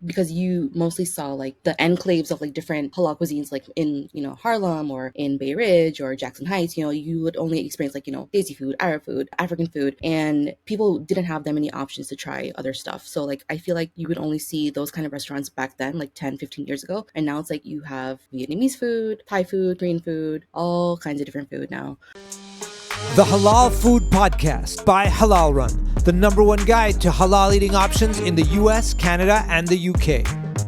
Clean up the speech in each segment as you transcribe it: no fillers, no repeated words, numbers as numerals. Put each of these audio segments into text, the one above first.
because you mostly saw like the enclaves of like different halal cuisines, like in, Harlem or in Bay Ridge or Jackson Heights, you would only experience like, Desi food, Arab food, African food, and people didn't have that many options to try other stuff. So like I feel like you would only see those kind of restaurants back then, like 10, 15 years ago. And now it's like you have Vietnamese food, Thai food, Korean food, all kinds of different food now. The Halal Food Podcast by Halalrun, the #1 guide to halal eating options in the US, Canada, and the UK.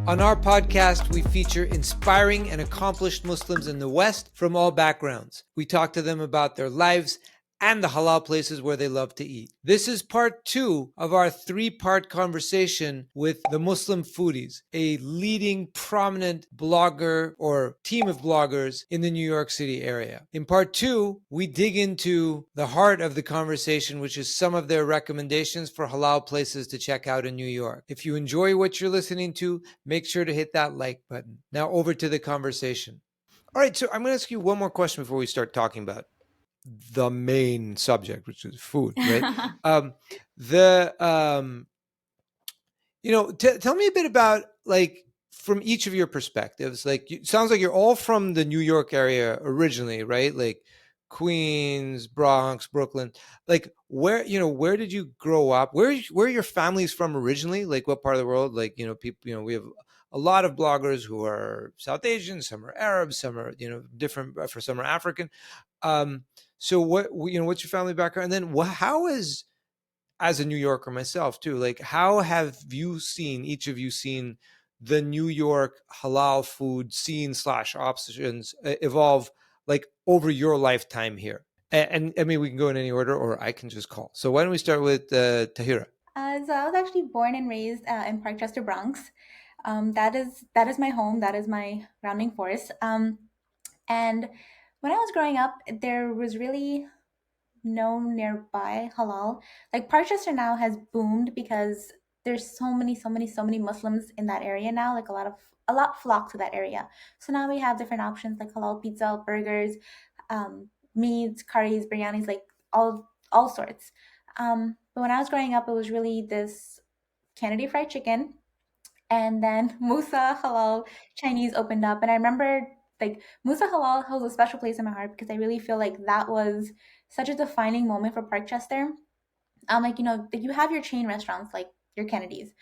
On our podcast, we feature inspiring and accomplished Muslims in the West from all backgrounds. We talk to them about their lives and the halal places where they love to eat. This is part 2 of our 3-part conversation with the MuslimFoodies, a leading prominent blogger or team of bloggers in the New York City area. In part 2, we dig into the heart of the conversation, which is some of their recommendations for halal places to check out in New York. If you enjoy what you're listening to, make sure to hit that like button. Now over to the conversation. All right, so I'm going to ask you one more question before we start talking about the main subject, which is food, right? Tell me a bit about, like, from each of your perspectives. Like, it sounds like you're all from the New York area originally, right? Like Queens, Bronx, Brooklyn. Like, where did you grow up? Where are your families from originally? Like, what part of the world? Like, people, we have a lot of bloggers who are South Asian, some are Arab, some are, different, for some are African. So what's your family background? And then how is, as a New Yorker myself too, like, how have each of you seen the New York halal food scene / options evolve, like, over your lifetime here? And I mean, we can go in any order, or I can just call. So why don't we start with Tahirah? So I was actually born and raised in Parkchester, Bronx. That is my home. That is my grounding force. And when I was growing up, there was really no nearby halal. Like, Parkchester now has boomed because there's so many Muslims in that area now. Like, a lot flock to that area. So now we have different options like halal pizza, burgers, meats, curries, biryanis, like all sorts. But when I was growing up, it was really this Kennedy Fried Chicken, and then Musa Halal Chinese opened up. And I remember, like, Musa Halal holds a special place in my heart because I really feel like that was such a defining moment for Parkchester. Like, you have your chain restaurants like your Kennedy's,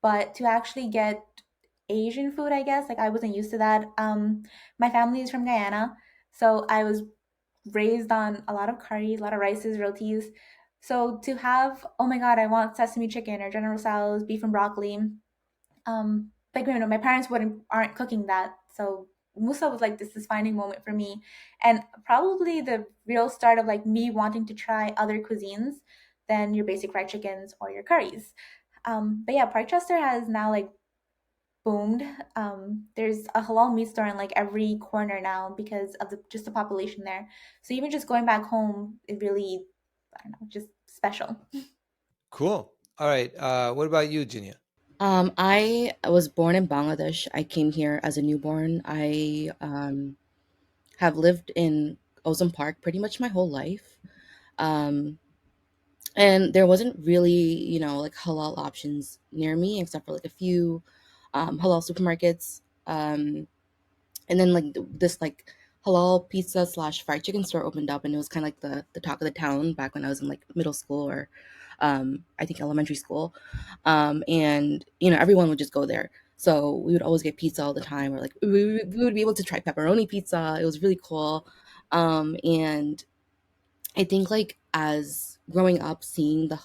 but to actually get Asian food, I guess, like, I wasn't used to that. My family is from Guyana, so I was raised on a lot of curries, a lot of rices, rotis. So to have, oh my God, I want sesame chicken or General Tso's beef and broccoli. Like, my parents aren't cooking that, so Musa was like this defining moment for me, and probably the real start of like me wanting to try other cuisines than your basic fried chickens or your curries. But yeah, Parkchester has now like boomed. There's a halal meat store in like every corner now because of the population there. So even just going back home, it really, I don't know, just special. Cool. All right. What about you, Jiniya? I was born in Bangladesh. I came here as a newborn. I have lived in Ozone Park pretty much my whole life. Um, and there wasn't really, like halal options near me except for like a few halal supermarkets. And then like this like halal pizza / fried chicken store opened up, and it was kind of like the talk of the town back when I was in like middle school or I think elementary school. And everyone would just go there. So we would always get pizza all the time, or like we would be able to try pepperoni pizza. It was really cool. And I think like as growing up, seeing the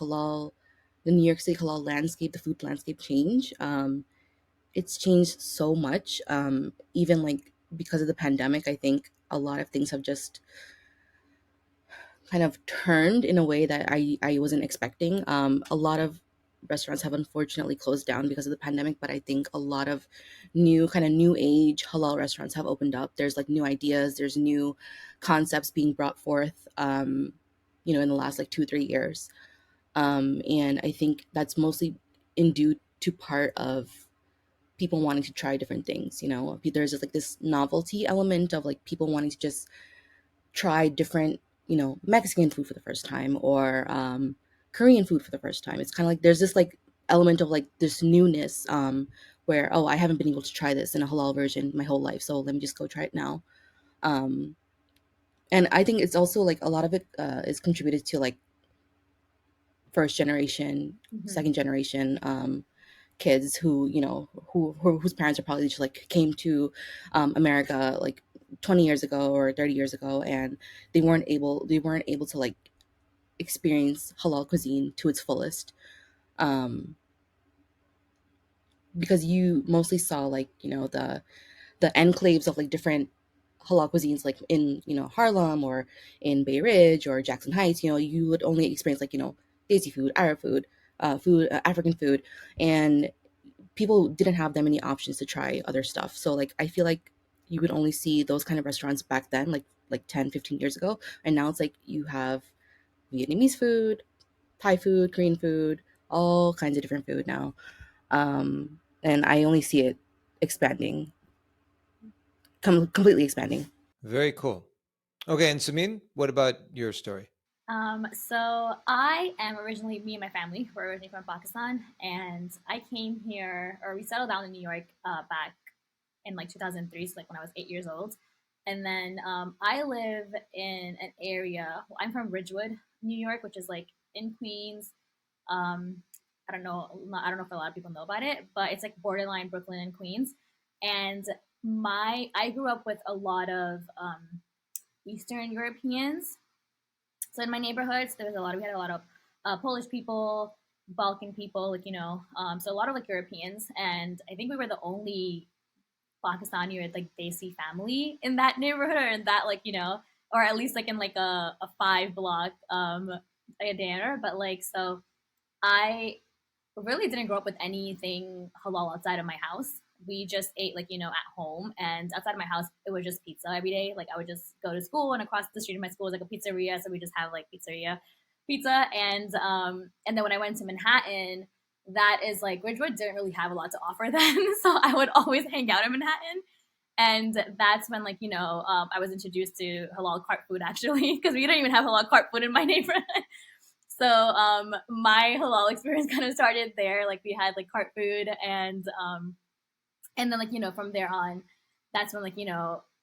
New York City halal landscape, the food landscape change, it's changed so much. Even like because of the pandemic, I think a lot of things have just kind of turned in a way that I wasn't expecting. A lot of restaurants have unfortunately closed down because of the pandemic, but I think a lot of new age halal restaurants have opened up. There's like new ideas, there's new concepts being brought forth, in the last like 2-3 years. And I think that's mostly in due to part of people wanting to try different things. There's just like this novelty element of like people wanting to just try different, Mexican food for the first time, or Korean food for the first time. It's kind of like there's this like element of like this newness, where, oh, I haven't been able to try this in a halal version my whole life, so let me just go try it now. Um, and I think it's also like a lot of it is contributed to like first generation, Mhm. second generation kids who, whose parents are probably just like came to America like 20 years ago or 30 years ago, and they weren't able to like experience halal cuisine to its fullest, um, because you mostly saw like, the enclaves of like different halal cuisines, like in, Harlem or in Bay Ridge or Jackson Heights. You would only experience like, Desi food, Arab food, African food, and people didn't have that many options to try other stuff. So like I feel like you would only see those kind of restaurants back then, like 10, 15 years ago, and now it's like you have Vietnamese food, Thai food, Korean food, all kinds of different food now. And I only see it expanding, completely expanding. Very cool. Okay, and Sameen, what about your story? So I am originally, me and my family were originally from Pakistan, and I came here, or we settled down in New York back in like 2003, so like when I was 8 years old. And then I live in an area. Well, I'm from Ridgewood, New York, which is like in Queens. Um, I don't know if a lot of people know about it, but it's like borderline Brooklyn and Queens. And I grew up with a lot of Eastern Europeans. So in my neighborhoods, we had a lot of Polish people, Balkan people, like so a lot of like Europeans, and I think we were the only Pakistani or like Desi family in that neighborhood, or in that like or at least like in like a 5 block there. But like so, I really didn't grow up with anything halal outside of my house. We just ate like at home, and outside of my house it was just pizza every day. Like I would just go to school, and across the street of my school was like a pizzeria, so we just have like pizza. And then when I went to Manhattan, that is like Ridgewood didn't really have a lot to offer then, so I would always hang out in Manhattan. And that's when I was introduced to halal cart food, actually, because we didn't even have halal cart food in my neighborhood. So my halal experience kind of started there. Like we had like cart food, and then from there on, that's when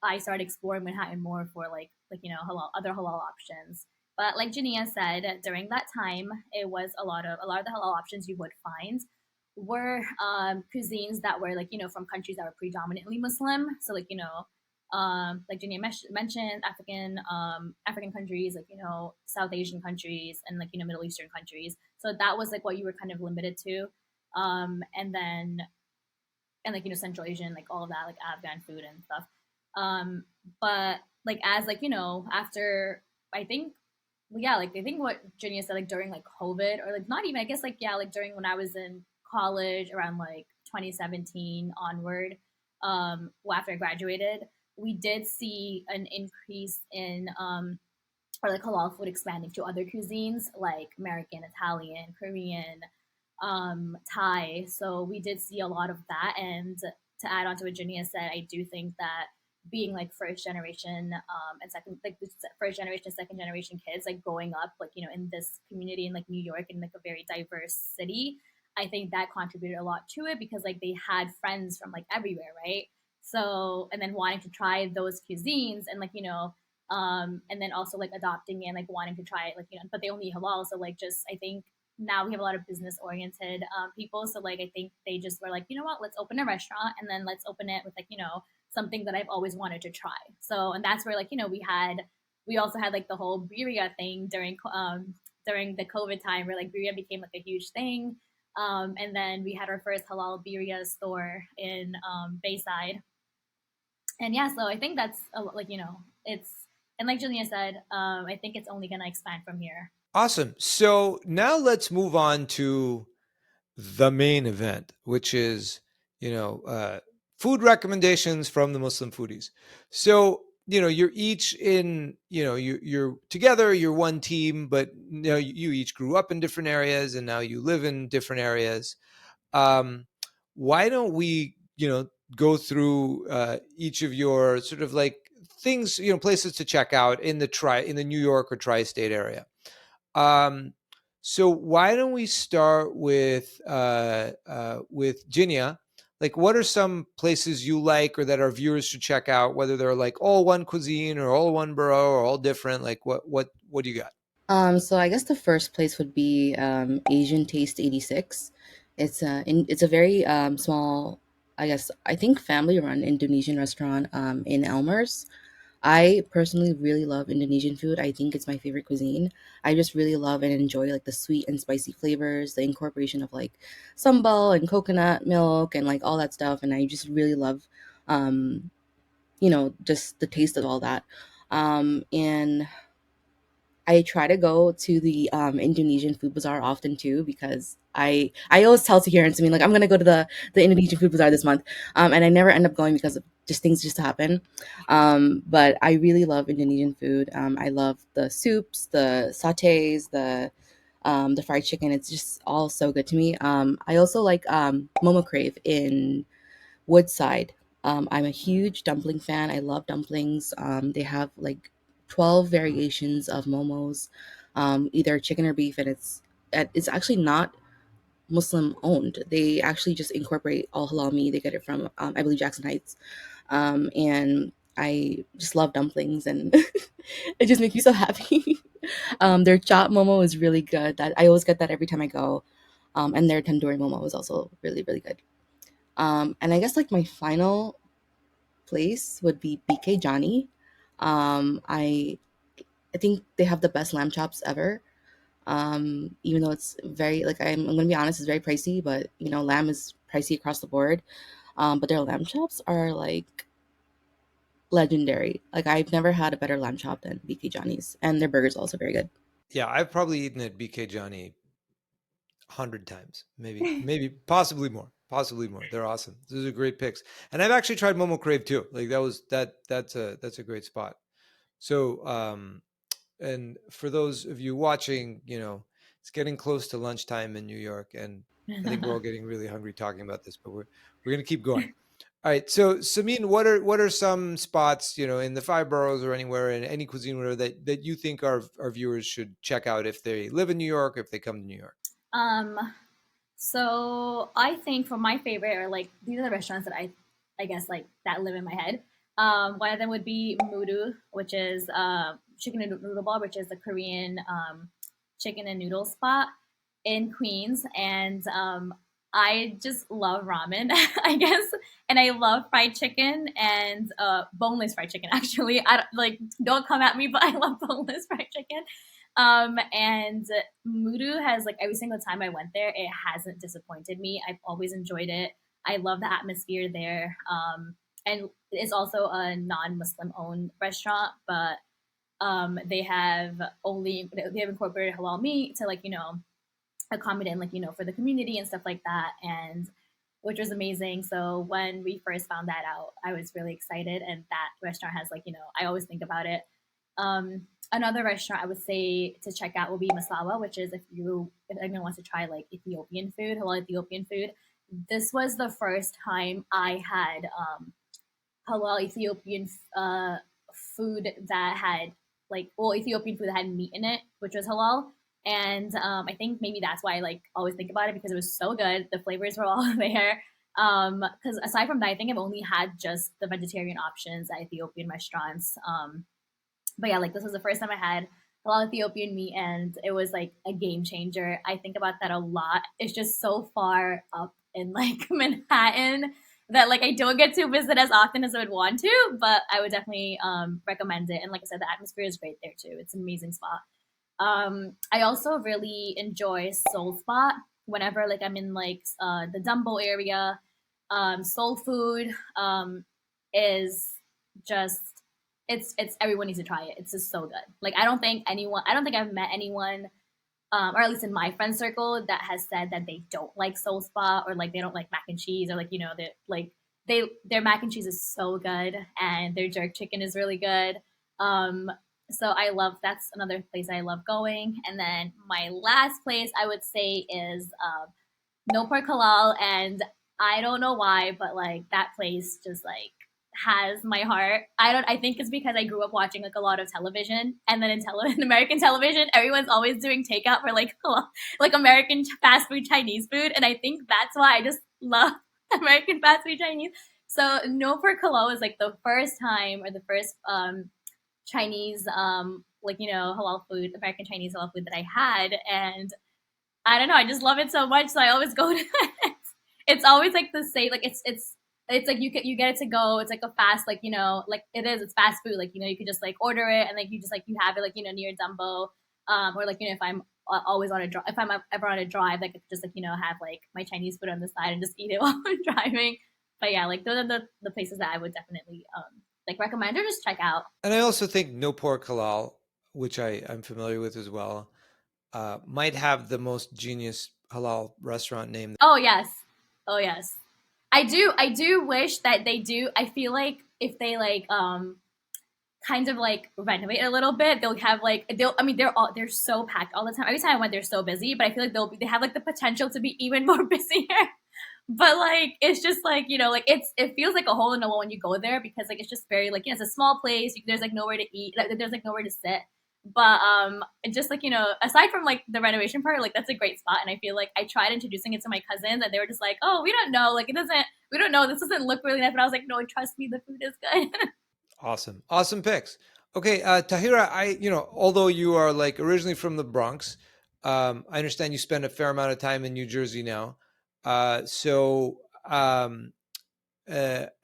I started exploring Manhattan more for halal, other halal options. But like Jiniya said, during that time, it was a lot of the halal options you would find were cuisines that were from countries that were predominantly Muslim. So like Jiniya mentioned, African countries, like South Asian countries, and like Middle Eastern countries. So that was like what you were kind of limited to, and then and like Central Asian, like all of that, like Afghan food and stuff. Um, but like as after, I think, well, yeah, like I think what Junior said, like during like COVID, or like not even, I guess, like yeah, like during when I was in college around like 2017 onward, well, after I graduated, we did see an increase in or like halal food expanding to other cuisines like American, Italian, Korean, Thai. So we did see a lot of that. And to add on to what Jania said, I do think that being like first generation and second, like first generation, second generation kids, like growing up, like in this community in like New York, in like a very diverse city, I think that contributed a lot to it, because like they had friends from like everywhere, right? So, and then wanting to try those cuisines, and and then also like adopting it and like wanting to try it, like but they only eat halal. So like just I think now we have a lot of business oriented people. So like I think they just were like, what, let's open a restaurant, and then let's open it with like something that I've always wanted to try. So, and that's where like we also had like the whole birria thing during the COVID time, where like birria became like a huge thing. And then we had our first halal birria store in Bayside. And yeah, so I think that's like it's, and like Julia said, I think it's only going to expand from here. Awesome. So now let's move on to the main event, which is, food recommendations from the Muslim foodies. So, you're each in, you're together, you're one team, but you each grew up in different areas and now you live in different areas. Why don't we, go through each of your sort of like things, places to check out in the New York or tri-state area. So why don't we start with Jinia? like what are some places you like or that our viewers should check out, whether they're like all one cuisine or all one borough or all different? Like what do you got? So I guess the first place would be Asian Taste 86. It's a very small, I guess I think family run Indonesian restaurant in Elmers. I personally really love Indonesian food. I think it's my favorite cuisine. I just really love and enjoy like the sweet and spicy flavors, the incorporation of like sambal and coconut milk and like all that stuff. And I just really love, um, just the taste of all that. And I try to go to the Indonesian food bazaar often too because I always tell Tahirah and Sameen like I'm gonna go to the Indonesian food bazaar this month, and I never end up going because of just things just happen. But I really love Indonesian food. I love the soups, the sautés, the fried chicken. It's just all so good to me. I also like Momo Crave in Woodside. I'm a huge dumpling fan. I love dumplings. They have like 12 variations of momos, either chicken or beef, and it's actually not Muslim owned. They actually just incorporate all halal meat. They get it from I believe Jackson Heights, and I just love dumplings, and it just makes me so happy. Their chop momo is really good. That I always get that every time I go, and their tandoori momo is also really really good. And I guess like my final place would be BK Johnny. I think they have the best lamb chops ever. Even though it's very like I'm gonna be honest, it's very pricey, but lamb is pricey across the board. But their lamb chops are like legendary. Like I've never had a better lamb chop than BK Johnny's, and their burgers also very good. Yeah, I've probably eaten at BK Johnny 100 times, maybe possibly more, possibly more. They're awesome. Those are great picks. And I've actually tried Momo Crave too. Like that's a great spot. So and for those of you watching, it's getting close to lunchtime in New York, and I think we're all getting really hungry talking about this, but we're gonna keep going. All right. So Sameen, what are some spots, in the five boroughs or anywhere in any cuisine, whatever, that you think our viewers should check out if they live in New York, if they come to New York? Um, so I think for my favorite, or like these are the restaurants that I guess like that live in my head. One of them would be Mudu, which is chicken and noodle ball, which is the Korean chicken and noodle spot in Queens, and I just love ramen, I guess, and I love fried chicken and boneless fried chicken. Actually, I don't come at me, but I love boneless fried chicken. And Mudu has like every single time I went there, it hasn't disappointed me. I've always enjoyed it. I love the atmosphere there. And it's also a non-Muslim owned restaurant, but they have incorporated halal meat to accommodate for the community and stuff like that, and which was amazing. So when we first found that out, I was really excited, and that restaurant has I always think about it. Another restaurant I would say to check out will be Masawa, which is if anyone wants to try like Ethiopian food, halal Ethiopian food. This was the first time I had halal Ethiopian food that had Ethiopian food that had meat in it, which was halal. And I think maybe that's why I always think about it, because it was so good. The flavors were all there. Because aside from that, I think I've only had just the vegetarian options at Ethiopian restaurants. But yeah, this was the first time I had halal Ethiopian meat, and it was like a game changer. I think about that a lot. It's just so far up in Manhattan that I don't get to visit as often as I would want to, but I would definitely recommend it. And like I said, the atmosphere is great there too. It's an amazing spot. I also really enjoy Soul Spot whenever I'm in the Dumbo area. Soul food is just it's everyone needs to try it. It's just so good. I don't think I've met anyone or at least in my friend circle that has said that they don't like Soul Spot, or they don't like mac and cheese, or their mac and cheese is so good, and their jerk chicken is really good. So that's another place I love going. And then my last place I would say is No Pork Halal, and I don't know why, but that place just has my heart. I think it's because I grew up watching a lot of television, and then in American television, everyone's always doing takeout for American fast food Chinese food, and I think that's why I just love American fast food Chinese. So no pork halal is like the first time or the first Chinese like halal food, American Chinese halal food that I had, and I don't know, I just love it so much, so I always go to it. It's always like the same, like it's like you get it to go. It's like a fast, like like it's fast food. Like you could just like order it and like you just like you have it like near Dumbo, or like if I'm always on a drive, if I'm ever on a drive, like I could just like have like my Chinese food on the side and just eat it while I'm driving. But yeah, like those are the places that I would definitely like recommend or just check out. And I also think no pork halal, which I'm familiar with as well, might have the most genius halal restaurant name. Oh yes, oh yes. I do wish that they do. I feel like if they like kind of like renovate a little bit, they'll have like they're so packed all the time. Every time I went, they're so busy, but I feel like they have like the potential to be even more busier. But like it's just like like it feels like a hole in the wall when you go there, because like it's just very like it's a small place. There's like nowhere to eat. Like, there's like nowhere to sit. But just like aside from like the renovation part, like that's a great spot. And I feel like I tried introducing it to my cousins, and they were just like, "Oh, we don't know. Like we don't know. This doesn't look really nice." But I was like, "No, trust me, the food is good." Awesome picks. Okay, Tahirah, although you are like originally from the Bronx, I understand you spend a fair amount of time in New Jersey now. So how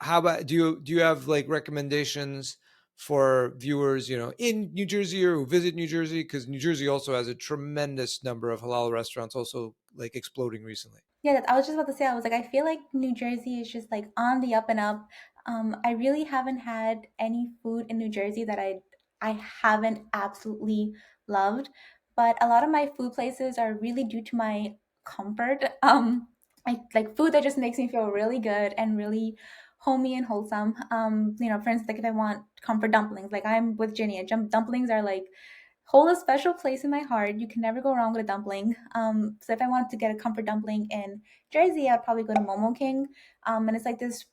about do you have like recommendations for viewers, in New Jersey or who visit New Jersey? Because New Jersey also has a tremendous number of halal restaurants, also like exploding recently. Yeah, I was just about to say, I was like, I feel like New Jersey is just like on the up and up. I really haven't had any food in New Jersey that I haven't absolutely loved, but a lot of my food places are really due to my comfort. I like food that just makes me feel really good and really homey and wholesome. For instance, like if I want comfort dumplings, like I'm with Jiniya, dumplings are like hold a special place in my heart. You can never go wrong with a dumpling. So if I wanted to get a comfort dumpling in Jersey, I'd probably go to Momo King. And it's like this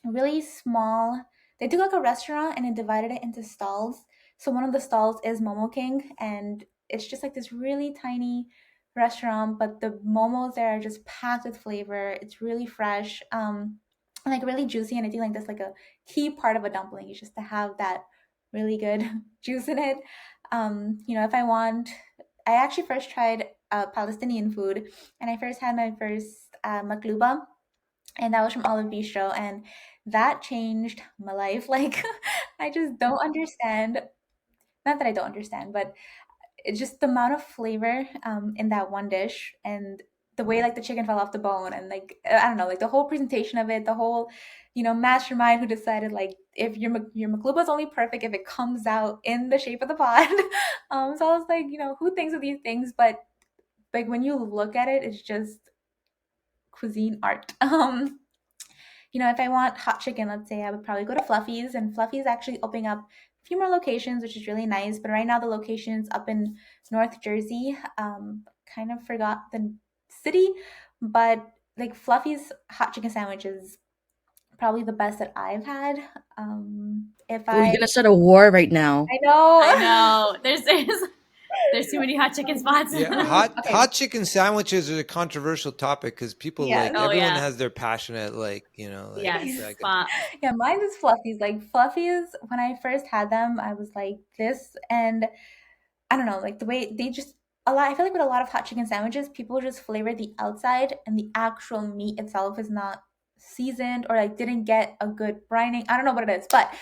really small. They do like a restaurant and it divided it into stalls. So one of the stalls is Momo King, and it's just like this really tiny restaurant, but the momos there are just packed with flavor. It's really fresh, and like really juicy. And I think like that's like a key part of a dumpling is just to have that really good juice in it. If I actually first tried Palestinian food, and I first had my first makluba, and that was from Olive Bistro, and that changed my life. Like, I just don't understand. Not that I don't understand, but it's just the amount of flavor in that one dish, and the way like the chicken fell off the bone, and like I don't know, like the whole presentation of it, the whole mastermind who decided like if your makluba is only perfect if it comes out in the shape of the pot. So I was like, who thinks of these things? But like when you look at it, it's just cuisine art. If I want hot chicken, let's say, I would probably go to Fluffy's, and Fluffy's actually opening up a few more locations, which is really nice. But right now, the location's up in North Jersey. Kind of forgot the city, but like Fluffy's hot chicken sandwich is probably the best that I've had. If We're I, gonna start a war right now. I know, I know there's too many hot chicken spots. Yeah, Okay. hot chicken sandwiches are a controversial topic because people Yes. like Oh everyone yeah, has their passionate like yes, like spot. Yeah, mine is Fluffy's. Like Fluffy's, when I first had them, I was like this, and I don't know, like the way they just a lot. I feel like with a lot of hot chicken sandwiches, people just flavor the outside, and the actual meat itself is not seasoned or like didn't get a good brining. I don't know what it is, but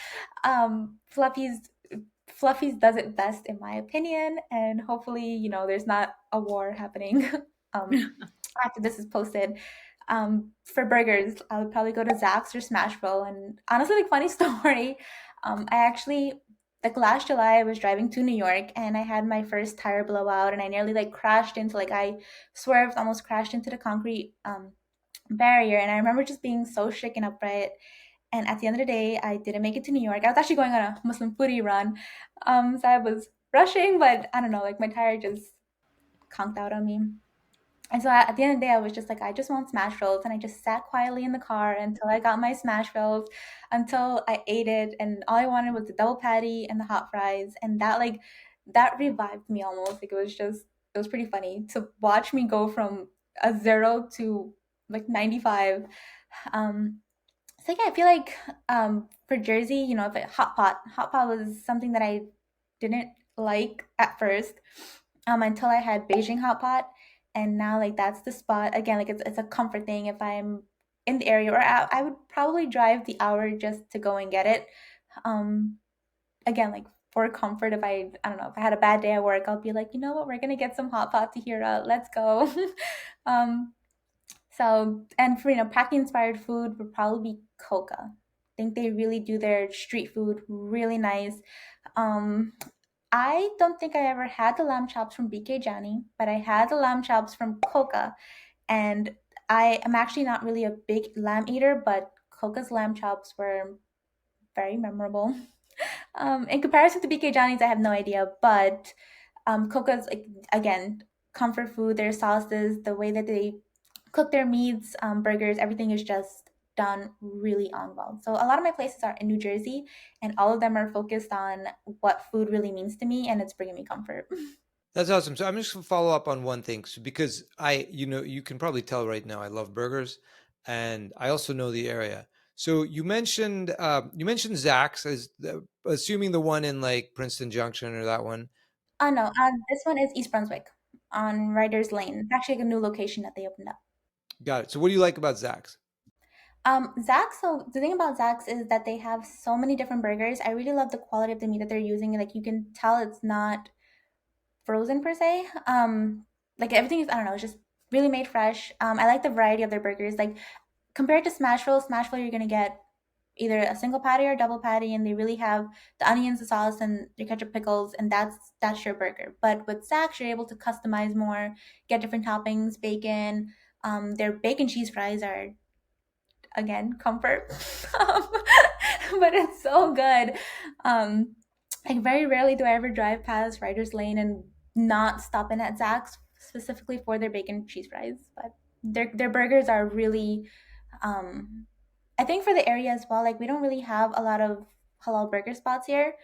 Fluffy's does it best in my opinion, and hopefully, there's not a war happening after this is posted. For burgers, I would probably go to Zax's or Smashville. And honestly, like funny story, I actually like last July I was driving to New York and I had my first tire blowout and I nearly like crashed into like I swerved, almost crashed into the concrete barrier. And I remember just being so shaken up by it. And at the end of the day, I didn't make it to New York. I was actually going on a Muslim foodie run, so I was rushing, but I don't know, like my tire just conked out on me. And so at the end of the day, I was just like, I just want smash rolls. And I just sat quietly in the car until I got my smash rolls, until I ate it. And all I wanted was the double patty and the hot fries. And that revived me almost. Like it was pretty funny to watch me go from a 0 to like 95 So yeah, I feel like for Jersey, you know, if it, hot pot was something that I didn't like at first, until I had Beijing hot pot, and now like that's the spot again. Like it's a comfort thing. If I'm in the area, or I would probably drive the hour just to go and get it. Um, Again, like for comfort, if I don't know, if I had a bad day at work, I'll be like, you know what, we're gonna get some hot pot Tahirah. Let's go. um, so, and for, you know, packing inspired food would probably be Coca. I think they really do their street food really nice. Um, I don't think I ever had the lamb chops from BK Jani, but I had the lamb chops from Coca. And I am actually not really a big lamb eater, but Coca's lamb chops were very memorable. In comparison to BK Johnny's, I have no idea, but Coca's, like, again, comfort food, their sauces, the way that they cook their meats, burgers, everything is just done really on well. So a lot of my places are in New Jersey, and all of them are focused on what food really means to me, and it's bringing me comfort. That's awesome. So I'm just going to follow up on one thing because you can probably tell right now I love burgers, and I also know the area. So you mentioned Zach's, assuming the one in like Princeton Junction or that one. Oh no, this one is East Brunswick on Riders Lane. It's actually like a new location that they opened up. Got it. So what do you like about Zach's? Zach's, so the thing about Zach's is that they have so many different burgers. I really love the quality of the meat that they're using. Like you can tell it's not frozen per se. Like everything is, I don't know, it's just really made fresh. I like the variety of their burgers. Like compared to Smashville, you're gonna get either a single patty or a double patty, and they really have the onions, the sauce, and your ketchup, pickles, and that's your burger. But with Zach's, you're able to customize more, get different toppings, bacon. Their bacon cheese fries are, again, comfort. um, but it's so good. Um, like very rarely do I ever drive past Writer's Lane and not stop in at Zach's specifically for their bacon cheese fries. But their burgers are really, um, I think for the area as well. Like we don't really have a lot of halal burger spots here,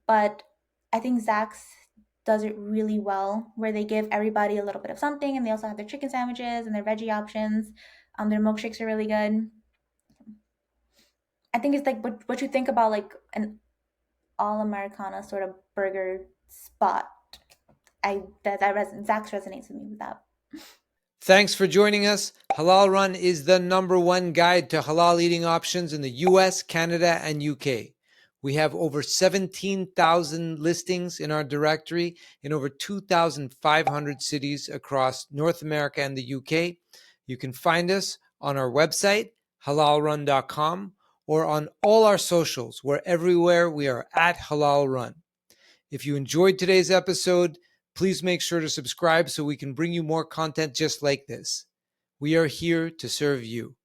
but I think Zach's does it really well, where they give everybody a little bit of something, and they also have their chicken sandwiches and their veggie options. Their milkshakes are really good. I think it's like what you think about like an all Americana sort of burger spot. Zach's resonates with me with that. Thanks for joining us. Halalrun is the #1 guide to halal eating options in the US, Canada, and UK. We have over 17,000 listings in our directory in over 2,500 cities across North America and the UK. You can find us on our website, halalrun.com, or on all our socials, where everywhere we are at Halalrun. If you enjoyed today's episode, please make sure to subscribe so we can bring you more content just like this. We are here to serve you.